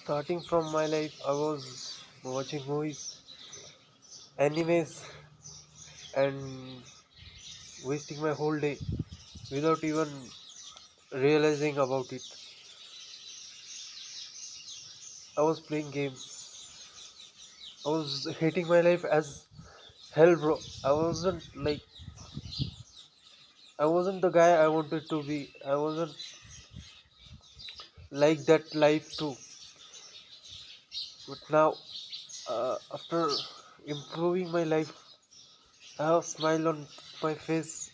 Starting from my life, I was watching movies, animes, and wasting my whole day without even realizing about it. I was playing games. I was hating my life as hell, bro. I wasn't the guy I wanted to be. I wasn't like that life too. But now, after improving my life, I have a smile on my face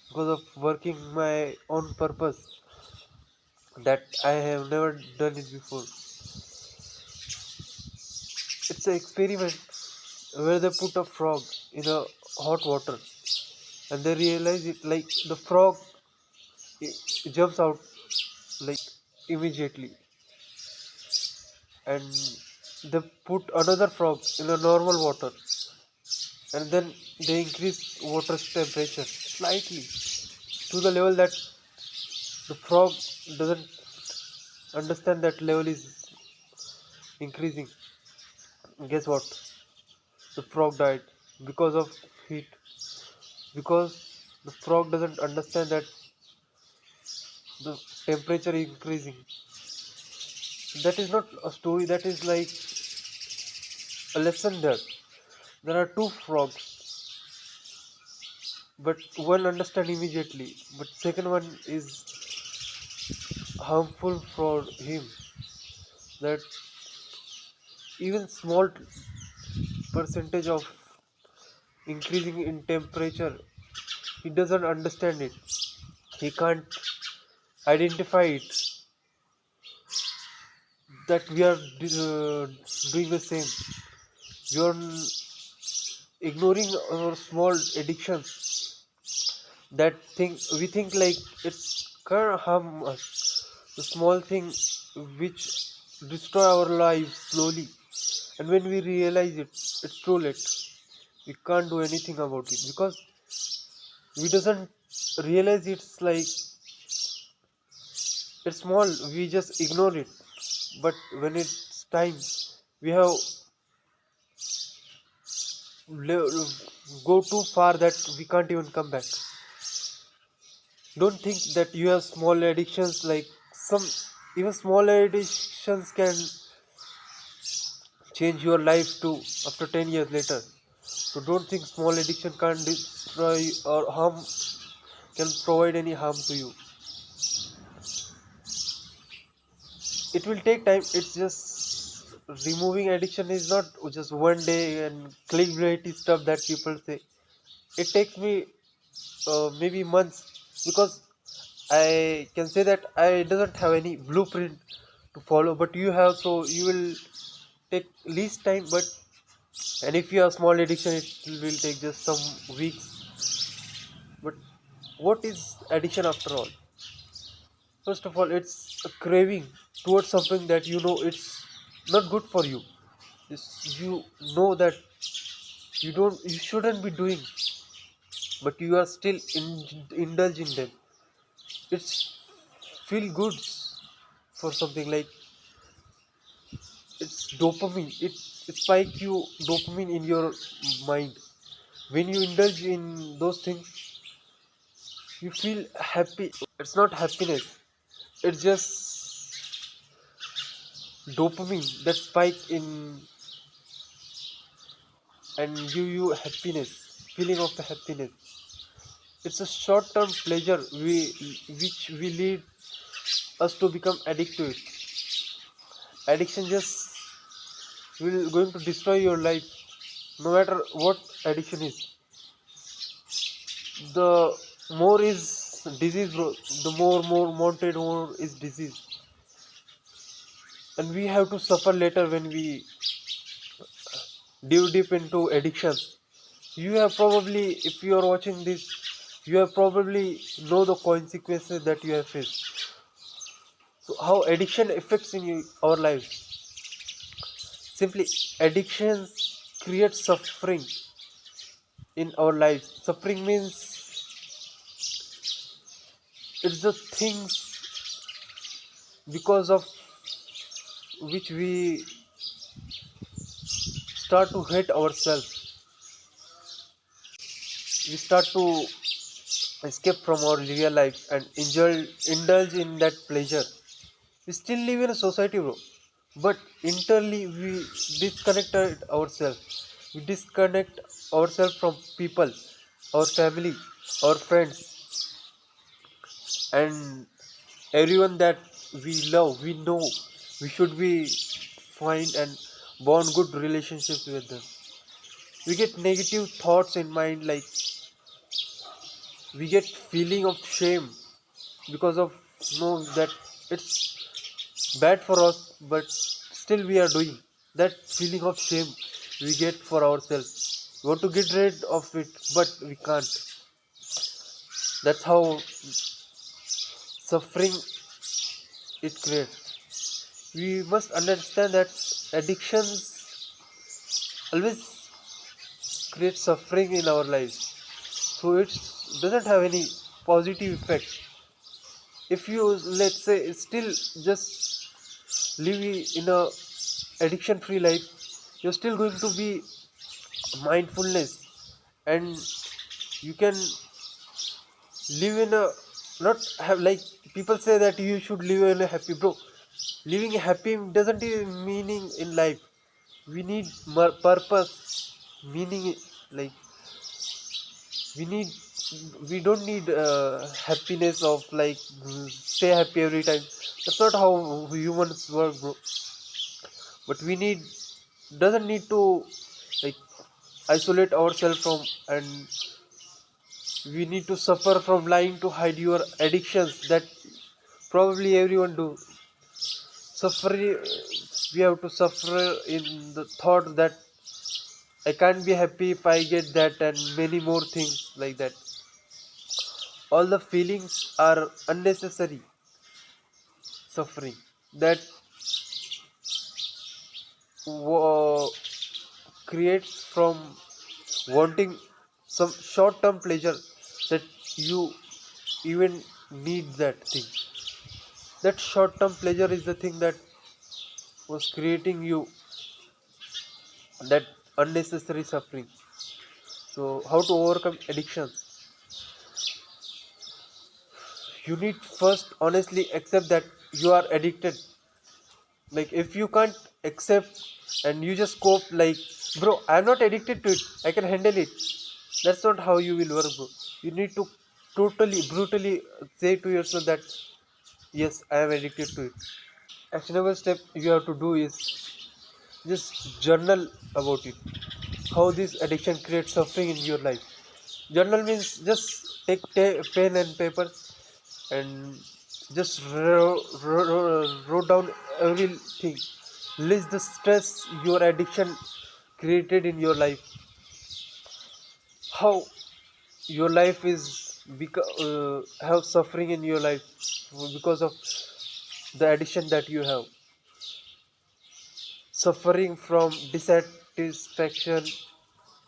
because of working my own purpose that I have never done it before. It's an experiment where they put a frog in a hot water and they realize it like the frog jumps out like immediately, and they put another frog in a normal water and then they increase water temperature slightly to the level that the frog doesn't understand that level is increasing. Guess what? The frog died because of heat, because the frog doesn't understand that the temperature is increasing. That is not a story, that is like a lesson there. There are two frogs, but one understand immediately, but second one is harmful for him. That even small percentage of increasing in temperature, he doesn't understand it. He can't identify it. That we are doing the same. We are ignoring our small addictions. That thing we think like it's can't harm us. The small thing which destroy our lives slowly, and when we realize it, it's too late. We can't do anything about it because we doesn't realize it's small. We just ignore it. But when it's time, we have go too far that we can't even come back. Don't think that you have small addictions, like some even small addictions can change your life too after 10 years later. So don't think small addiction can't destroy or harm, can provide any harm to you. It will take time. It's just removing addiction is not just one day and clickbaity stuff that people say. It takes me maybe months, because I can say that I doesn't have any blueprint to follow, but you have, so you will take least time. But and if you have small addiction, it will take just some weeks. But what is addiction after all? First of all, it's a craving towards something that you know it's not good for you. You know that you shouldn't be doing, but you are still indulge in them. It's feel good for something like it's dopamine. It spike you dopamine in your mind. When you indulge in those things, you feel happy. It's not happiness. It's just dopamine that spike in and give you happiness, feeling of the happiness. It's a short-term pleasure which we lead us to become addicted to it. Addiction just will going to destroy your life, no matter what addiction is. The more is disease, bro. The more wanted, more is disease, and we have to suffer later when we dive deep into addiction. You have probably, if you are watching this, you have probably know the consequences that you have faced. So how addiction affects in our lives? Simply, addictions create suffering in our lives. Suffering means it's the things because of which we start to hate ourselves. We start to escape from our real life and indulge in that pleasure. We still live in a society, bro, but internally we disconnected ourselves. We disconnect ourselves from people, our family, our friends, and everyone that we love. We know we should be find and bond good relationships with them. We get negative thoughts in mind, like we get feeling of shame because of know that it's bad for us, but still we are doing that. Feeling of shame we get for ourselves. We want to get rid of it, but we can't. That's how suffering it creates. We must understand that addictions always create suffering in our lives, so it doesn't have any positive effect. If you, let's say, still just live in a addiction free life, you're still going to be mindfulness, and you can live in a, not have, like, people say that you should live in a happy, bro. Living happy doesn't even meaning in life. We need purpose, meaning, like, we need, we don't need happiness of like stay happy every time. That's not how humans work, bro. But we need, doesn't need to, like, isolate ourselves from, and we need to suffer from lying to hide your addictions that probably everyone do. Suffering, we have to suffer in the thought that I can't be happy if I get that, and many more things like that. All the feelings are unnecessary suffering that uh, creates from wanting some short-term pleasure, that you even need that thing. That short-term pleasure is the thing that was creating you that unnecessary suffering. So how to overcome addiction? You need first honestly accept that you are addicted. Like, if you can't accept and you just cope like, bro, I'm not addicted to it, I can handle it, that's not how you will work, bro. You need to totally brutally say to yourself that yes, I am addicted to it. Actionable step you have to do is just journal about it, how this addiction creates suffering in your life. Journal means just take pen and paper and just wrote down everything. List the stress your addiction created in your life, how your life is have suffering in your life because of the addiction that you have. Suffering from dissatisfaction,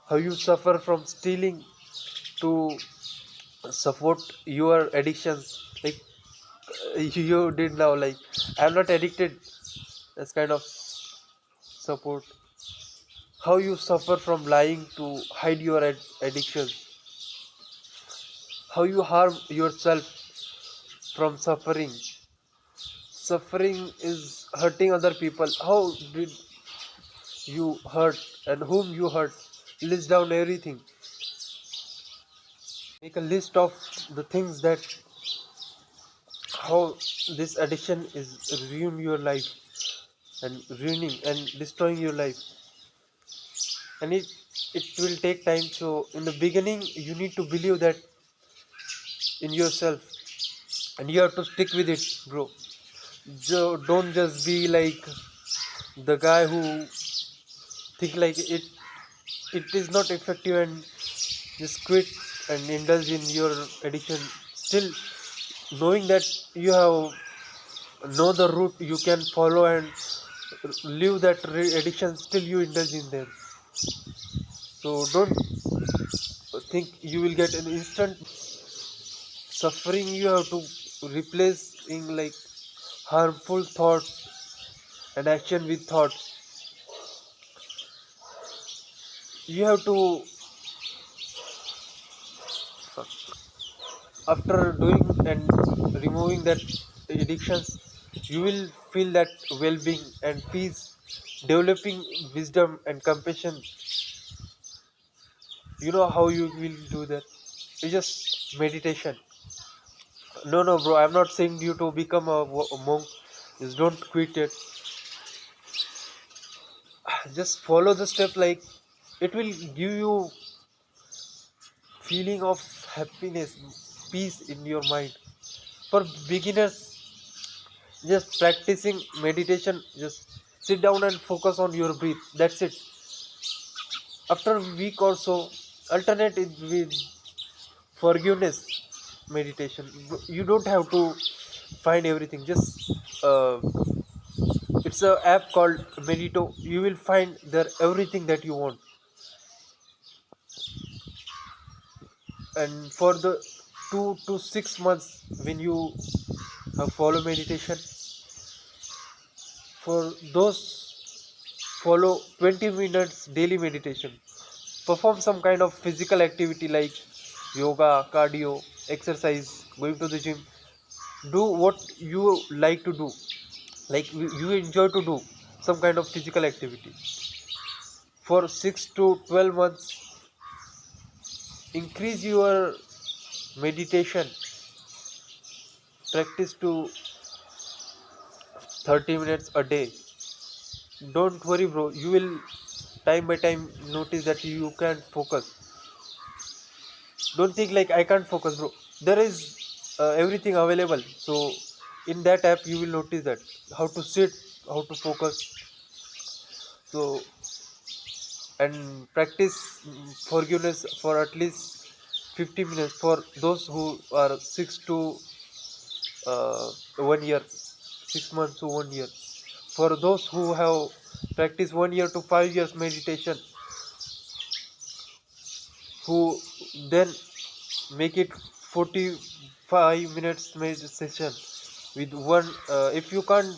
how you suffer from stealing to support your addictions, like you did now, like, I'm not addicted, that's kind of support. How you suffer from lying to hide your addiction, how you harm yourself from suffering. Suffering is hurting other people, how did you hurt and whom you hurt. List down everything. Make a list of the things that, how this addiction is ruining your life and ruining and destroying your life. And it will take time. So in the beginning you need to believe that in yourself, and you have to stick with it, bro. Don't just be like the guy who think like it is not effective and just quit and indulge in your addiction, still knowing that you have know the route you can follow and leave that addiction, still you indulge in them. So don't think you will get an instant suffering. You have to replace in like harmful thoughts and action with thoughts. You have to, after doing and removing that addictions, you will feel that well-being and peace, developing wisdom and compassion. You know how you will do that? It's just meditation. No, no, bro, I'm not saying you to become a monk. Just don't quit it. Just follow the step, like it will give you feeling of happiness, peace in your mind. For beginners, just practicing meditation, just sit down and focus on your breath. That's it. After a week or so, alternate it with forgiveness meditation. You don't have to find everything. Just it's a app called Medito. You will find there everything that you want. And for the 2 to 6 months, when you follow meditation, for those, follow 20 minutes daily meditation. Perform some kind of physical activity like yoga, cardio, exercise, going to the gym. Do what you like to do, like you enjoy to do some kind of physical activity. For 6 to 12 months, increase your meditation practice to 30 minutes a day. Don't worry, bro, you will time by time notice that you can't focus. Don't think like I can't focus, bro. There is everything available. So in that app you will notice that how to sit, how to focus. So, and practice forgiveness for at least 50 minutes for those who are 6 to 1 year, 6 months to 1 year. For those who have practiced 1 year to 5 years meditation, who then make it 45 minutes meditation with one. If you can't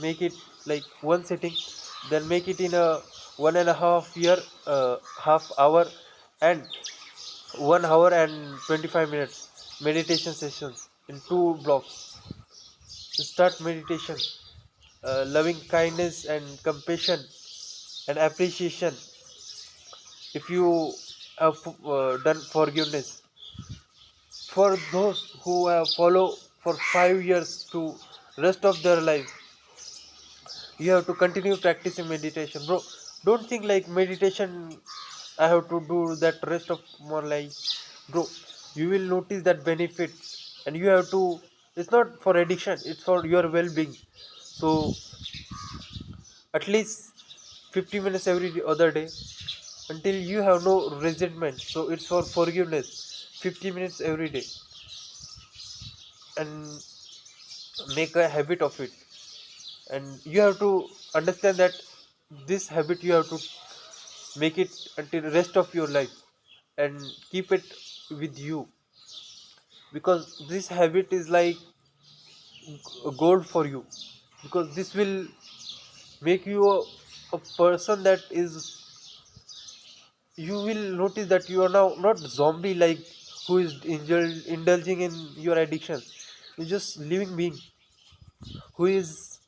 make it like one sitting, then make it in a 1.5 year, half hour, and 1 hour and 25 minutes meditation sessions in 2 blocks. Start meditation, loving kindness and compassion and appreciation. If you have done forgiveness, for those who have follow for 5 years to rest of their life, you have to continue practicing meditation, bro. Don't think like meditation I have to do that rest of my life, bro. You will notice that benefit, and you have to. It's not for addiction, it's for your well-being. So at least 50 minutes every other day until you have no resentment. So it's for forgiveness, 50 minutes every day, and make a habit of it. And you have to understand that this habit you have to make it until the rest of your life, and keep it with you, because this habit is like a gold for you, because this will make you a person that is, you will notice that you are now not zombie like who is indulging in your addiction. You're just living being who is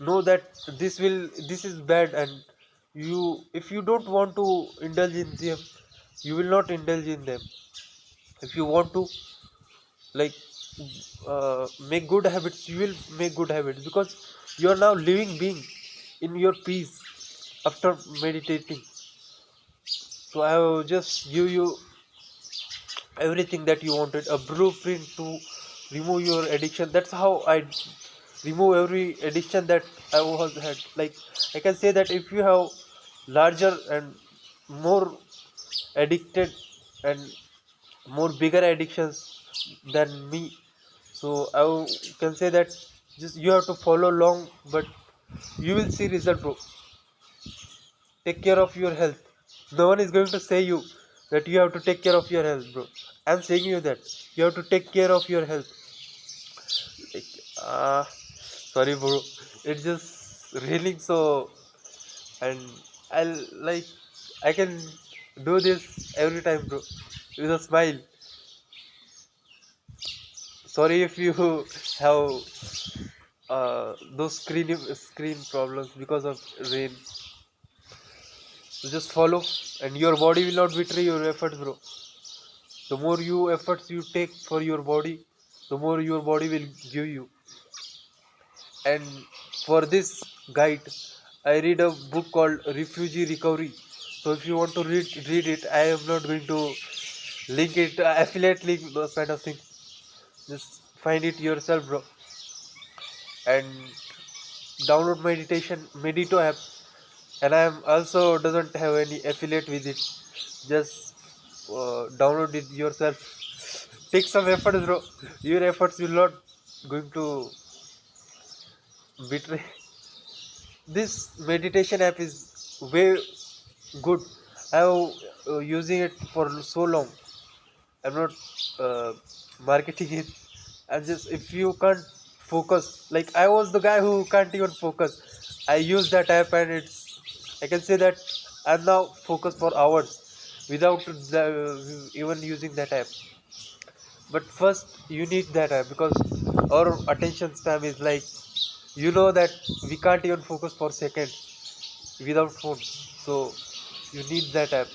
know that this is bad, and you, if you don't want to indulge in them, you will not indulge in them. If you want to, like, make good habits, you will make good habits, because you are now living being in your peace after meditating. So I will just give you everything that you wanted, a blueprint to remove your addiction. That's how I remove every addiction that I was had. Like, I can say that if you have larger and more addicted and more bigger addictions than me, so can say that just you have to follow long, but you will see result, bro. Take care of your health. No one is going to say you that you have to take care of your health, bro. I'm saying you that you have to take care of your health. Like, sorry, bro. It's just railing, so and I'll like I can do this every time, bro, with a smile. Sorry if you have those screen problems because of rain. So just follow, and your body will not betray your efforts, bro. The more you efforts you take for your body, the more your body will give you. And for this guide, I read a book called Refugee Recovery. So if you want to read it, I am not going to link it, affiliate link, those kind of things. Just find it yourself, bro, and download Medito app. And I am also doesn't have any affiliate with it. Just download it yourself. Take some efforts, bro. Your efforts will not going to betray. This meditation app is way good. I have using it for so long. I'm not uh, marketing it. And just if you can't focus, like I was the guy who can't even focus. I use that app, and I can say that I'm now focused for hours without even using that app. But first, you need that app because our attention span is like, that we can't even focus for seconds without phone. So you need that app.